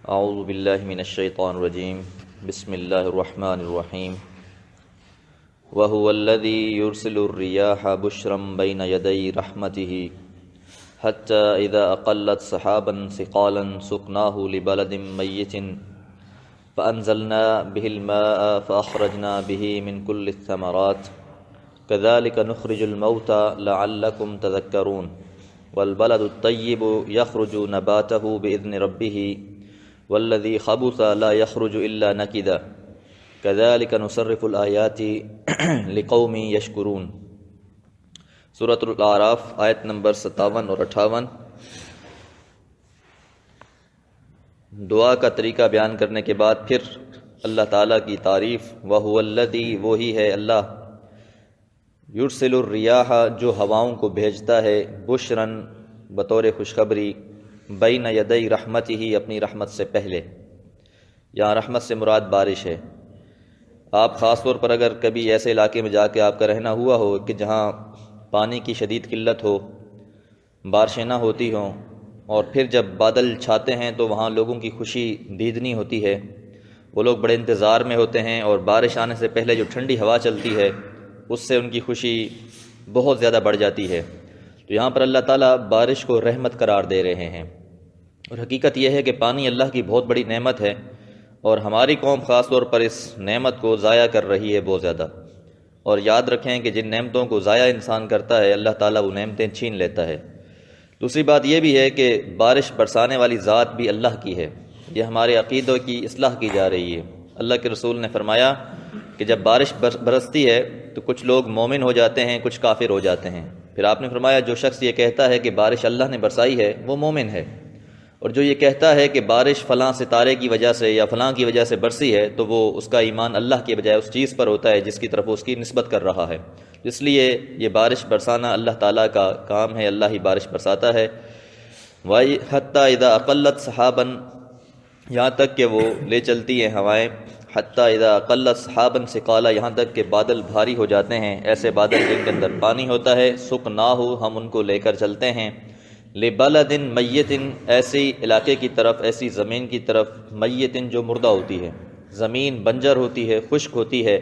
اعوذ باللہ من الشیطان الرجیم بسم اللہ الرحمن الرحیم وهو الذی یرسل الریاح بشرا بین یدی رحمته حتی اذا اقلت سحابا ثقالا سقناہ لبلد میت فانزلنا به الماء فاخرجنا به من كل الثمرات كذلك نخرج الموتى لعلكم تذكرون والبلد الطيب يخرج نباته بإذن ربه والذي خبث لا يخرج إلا نكدا كذلك نصرف الآيات لقوم يشكرون۔ سورۃ الاعراف آیت نمبر 57 اور 58۔ دعا کا طریقہ بیان کرنے کے بعد پھر اللہ تعالیٰ کی تعریف، وَهُوَ الَّذِي وہی ہے اللہ، یرسل الریاح جو ہواؤں کو بھیجتا ہے، بشرن بطور خوشخبری، بین یدی رحمتہ اپنی رحمت سے پہلے۔ یہاں رحمت سے مراد بارش ہے۔ آپ خاص طور پر اگر کبھی ایسے علاقے میں جا کے آپ کا رہنا ہوا ہو کہ جہاں پانی کی شدید قلت ہو، بارشیں نہ ہوتی ہوں، اور پھر جب بادل چھاتے ہیں تو وہاں لوگوں کی خوشی دیدنی ہوتی ہے، وہ لوگ بڑے انتظار میں ہوتے ہیں، اور بارش آنے سے پہلے جو ٹھنڈی ہوا چلتی ہے اس سے ان کی خوشی بہت زیادہ بڑھ جاتی ہے۔ تو یہاں پر اللہ تعالیٰ بارش کو رحمت قرار دے رہے ہیں، اور حقیقت یہ ہے کہ پانی اللہ کی بہت بڑی نعمت ہے، اور ہماری قوم خاص طور پر اس نعمت کو ضائع کر رہی ہے بہت زیادہ۔ اور یاد رکھیں کہ جن نعمتوں کو ضائع انسان کرتا ہے اللہ تعالیٰ وہ نعمتیں چھین لیتا ہے۔ دوسری بات یہ بھی ہے کہ بارش برسانے والی ذات بھی اللہ کی ہے، یہ ہمارے عقیدوں کی اصلاح کی جا رہی ہے۔ اللہ کے رسول نے فرمایا کہ جب بارش برستی ہے تو کچھ لوگ مومن ہو جاتے ہیں، کچھ کافر ہو جاتے ہیں۔ پھر آپ نے فرمایا جو شخص یہ کہتا ہے کہ بارش اللہ نے برسائی ہے وہ مومن ہے، اور جو یہ کہتا ہے کہ بارش فلاں ستارے کی وجہ سے یا فلاں کی وجہ سے برسی ہے تو وہ اس کا ایمان اللہ کے بجائے اس چیز پر ہوتا ہے جس کی طرف اس کی نسبت کر رہا ہے۔ اس لیے یہ بارش برسانا اللہ تعالیٰ کا کام ہے، اللہ ہی بارش برساتا ہے۔ حتیٰ اذا اقلت صحابا، یہاں تک کہ وہ لے چلتی ہیں ہوائیں، حتیٰ اذا اقلت صحابا ثقالا، یہاں تک کہ بادل بھاری ہو جاتے ہیں، ایسے بادل جن کے اندر پانی ہوتا ہے، سقناہ ہم ان کو لے کر چلتے ہیں، لبلد میت، ایسی علاقے کی طرف، ایسی زمین کی طرف، میت جو مردہ ہوتی ہے، زمین بنجر ہوتی ہے، خشک ہوتی ہے،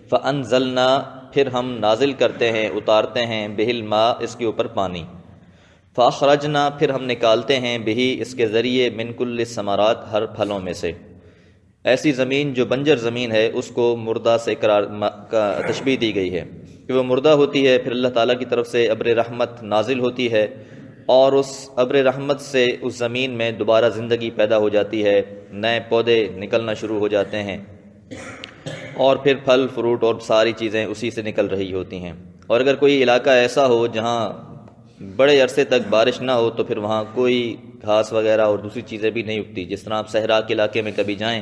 فانزلنا، پھر ہم نازل کرتے ہیں، اتارتے ہیں، بہ الماء، اس کے اوپر پانی، فاخرجنا، پھر ہم نکالتے ہیں، بہ اس کے ذریعے، من کل الثمرات، ہر پھلوں میں سے۔ ایسی زمین جو بنجر زمین ہے اس کو مردہ سے تشبیہ دی گئی ہے کہ وہ مردہ ہوتی ہے، پھر اللہ تعالیٰ کی طرف سے ابر رحمت نازل ہوتی ہے، اور اس ابر رحمت سے اس زمین میں دوبارہ زندگی پیدا ہو جاتی ہے، نئے پودے نکلنا شروع ہو جاتے ہیں، اور پھر پھل فروٹ اور ساری چیزیں اسی سے نکل رہی ہوتی ہیں۔ اور اگر کوئی علاقہ ایسا ہو جہاں بڑے عرصے تک بارش نہ ہو تو پھر وہاں کوئی گھاس وغیرہ اور دوسری چیزیں بھی نہیں اگتی، جس طرح آپ صحرا کے علاقے میں کبھی جائیں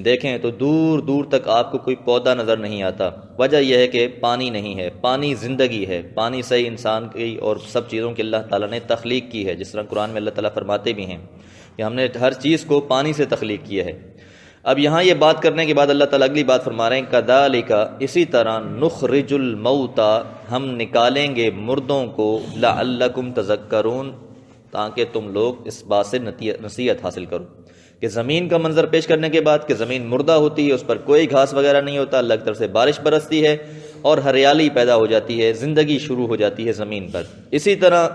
دیکھیں تو دور دور تک آپ کو کوئی پودا نظر نہیں آتا۔ وجہ یہ ہے کہ پانی نہیں ہے، پانی زندگی ہے، پانی سے ہی انسان کی اور سب چیزوں کی اللہ تعالیٰ نے تخلیق کی ہے، جس طرح قرآن میں اللہ تعالیٰ فرماتے بھی ہیں کہ ہم نے ہر چیز کو پانی سے تخلیق کیا ہے۔ اب یہاں یہ بات کرنے کے بعد اللہ تعالیٰ اگلی بات فرما رہے ہیں، کذالک، اسی طرح، نخرج الموتى، ہم نکالیں گے مردوں کو، لعلکم تذکرون، تاکہ تم لوگ اس بات سے نصیحت حاصل کرو کہ زمین کا منظر پیش کرنے کے بعد کہ زمین مردہ ہوتی ہے، اس پر کوئی گھاس وغیرہ نہیں ہوتا، اللہ کی طرف سے بارش برستی ہے اور ہریالی پیدا ہو جاتی ہے، زندگی شروع ہو جاتی ہے زمین پر۔ اسی طرح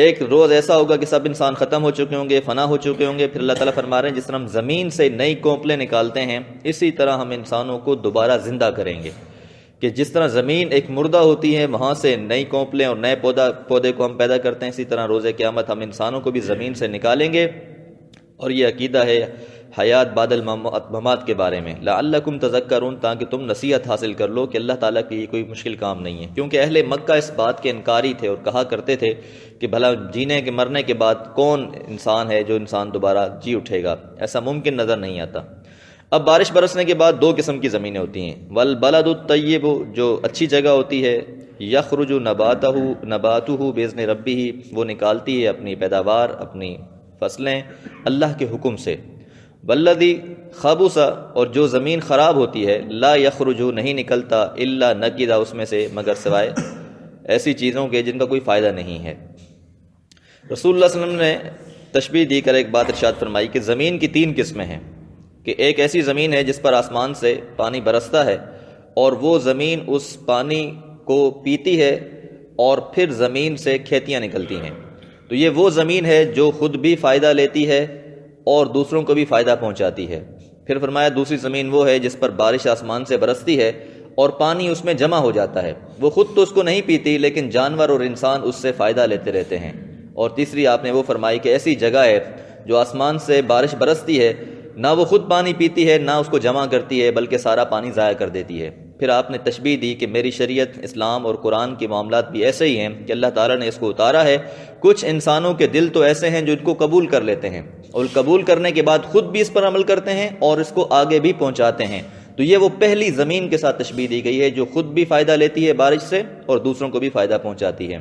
ایک روز ایسا ہوگا کہ سب انسان ختم ہو چکے ہوں گے، فنا ہو چکے ہوں گے، پھر اللہ تعالیٰ فرما رہے ہیں جس طرح ہم زمین سے نئی کونپلیں نکالتے ہیں اسی طرح ہم انسانوں کو دوبارہ زندہ کریں گے، کہ جس طرح زمین ایک مردہ ہوتی ہے وہاں سے نئی کونپلیں اور نئے پودے کو ہم پیدا کرتے ہیں، اسی طرح روز قیامت ہم انسانوں کو بھی زمین سے نکالیں گے۔ اور یہ عقیدہ ہے حیات بعد الممات کے بارے میں، لعلکم تذکرون، تاکہ تم نصیحت حاصل کر لو کہ اللہ تعالیٰ کی یہ کوئی مشکل کام نہیں ہے، کیونکہ اہل مکہ اس بات کے انکاری تھے اور کہا کرتے تھے کہ بھلا جینے کے مرنے کے بعد کون انسان ہے جو انسان دوبارہ جی اٹھے گا، ایسا ممکن نظر نہیں آتا۔ اب بارش برسنے کے بعد دو قسم کی زمینیں ہوتی ہیں، والبلد الطیب، جو اچھی جگہ ہوتی ہے، یخرج نباتہ باذن ربہ، وہ نکالتی ہے اپنی پیداوار، اپنی فصلیں اللہ کے حکم سے، والذی خبث، اور جو زمین خراب ہوتی ہے، لا یخرج، نہیں نکلتا، الا نکدا، اس میں سے مگر سوائے ایسی چیزوں کے جن کا کوئی فائدہ نہیں ہے۔ رسول اللہ صلی اللہ علیہ وسلم نے تشبیہ دی کر ایک بات ارشاد فرمائی کہ زمین کی 3 قسمیں ہیں، کہ ایک ایسی زمین ہے جس پر آسمان سے پانی برستا ہے اور وہ زمین اس پانی کو پیتی ہے اور پھر زمین سے کھیتیاں نکلتی ہیں، تو یہ وہ زمین ہے جو خود بھی فائدہ لیتی ہے اور دوسروں کو بھی فائدہ پہنچاتی ہے۔ پھر فرمایا دوسری زمین وہ ہے جس پر بارش آسمان سے برستی ہے اور پانی اس میں جمع ہو جاتا ہے، وہ خود تو اس کو نہیں پیتی لیکن جانور اور انسان اس سے فائدہ لیتے رہتے ہیں۔ اور تیسری آپ نے وہ فرمائی کہ ایسی جگہ ہے جو آسمان سے بارش برستی ہے، نہ وہ خود پانی پیتی ہے نہ اس کو جمع کرتی ہے بلکہ سارا پانی ضائع کر دیتی ہے۔ پھر آپ نے تشبیہ دی کہ میری شریعت، اسلام اور قرآن کے معاملات بھی ایسے ہی ہیں کہ اللہ تعالیٰ نے اس کو اتارا ہے۔ کچھ انسانوں کے دل تو ایسے ہیں جو ان کو قبول کر لیتے ہیں اور قبول کرنے کے بعد خود بھی اس پر عمل کرتے ہیں اور اس کو آگے بھی پہنچاتے ہیں، تو یہ وہ پہلی زمین کے ساتھ تشبیہ دی گئی ہے جو خود بھی فائدہ لیتی ہے بارش سے اور دوسروں کو بھی فائدہ پہنچاتی ہے۔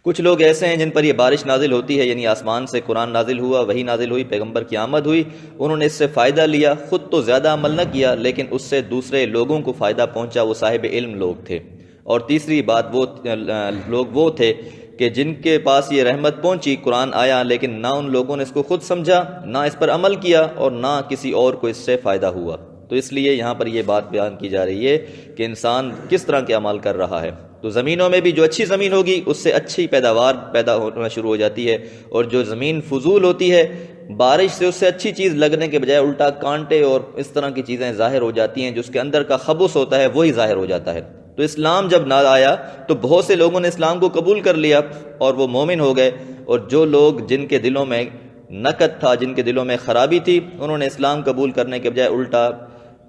کچھ لوگ ایسے ہیں جن پر یہ بارش نازل ہوتی ہے، یعنی آسمان سے قرآن نازل ہوا، وحی نازل ہوئی، پیغمبر کی آمد ہوئی، انہوں نے اس سے فائدہ لیا، خود تو زیادہ عمل نہ کیا لیکن اس سے دوسرے لوگوں کو فائدہ پہنچا، وہ صاحب علم لوگ تھے۔ اور تیسری بات وہ لوگ وہ تھے کہ جن کے پاس یہ رحمت پہنچی، قرآن آیا، لیکن نہ ان لوگوں نے اس کو خود سمجھا، نہ اس پر عمل کیا اور نہ کسی اور کو اس سے فائدہ ہوا۔ تو اس لیے یہاں پر یہ بات بیان کی جا رہی ہے کہ انسان کس طرح کے عمل کر رہا ہے۔ تو زمینوں میں بھی جو اچھی زمین ہوگی اس سے اچھی پیداوار پیدا ہونا شروع ہو جاتی ہے، اور جو زمین فضول ہوتی ہے، بارش سے اس سے اچھی چیز لگنے کے بجائے الٹا کانٹے اور اس طرح کی چیزیں ظاہر ہو جاتی ہیں، جو اس کے اندر کا خبث ہوتا ہے وہی ظاہر ہو جاتا ہے۔ تو اسلام جب نہ آیا تو بہت سے لوگوں نے اسلام کو قبول کر لیا اور وہ مومن ہو گئے، اور جو لوگ جن کے دلوں میں نکد تھا، جن کے دلوں میں خرابی تھی، انہوں نے اسلام قبول کرنے کے بجائے الٹا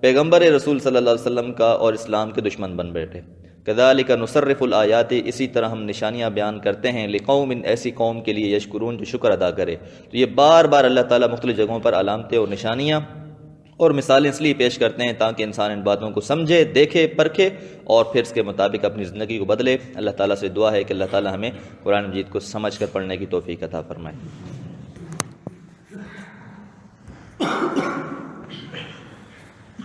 پیغمبر رسول صلی اللہ علیہ وسلم کا اور اسلام کے دشمن بن بیٹھے۔ کذالک نصرف الآیات، اسی طرح ہم نشانیاں بیان کرتے ہیں، لقوم، ایسی قوم کے لیے، یشکرون، جو شکر ادا کرے۔ تو یہ بار بار اللہ تعالیٰ مختلف جگہوں پر علامتیں اور نشانیاں اور مثالیں اس لیے پیش کرتے ہیں تاکہ انسان ان باتوں کو سمجھے، دیکھے، پرکھے اور پھر اس کے مطابق اپنی زندگی کو بدلے۔ اللہ تعالیٰ سے دعا ہے کہ اللہ تعالیٰ ہمیں قرآن مجید کو سمجھ کر پڑھنے کی توفیق عطا فرمائے۔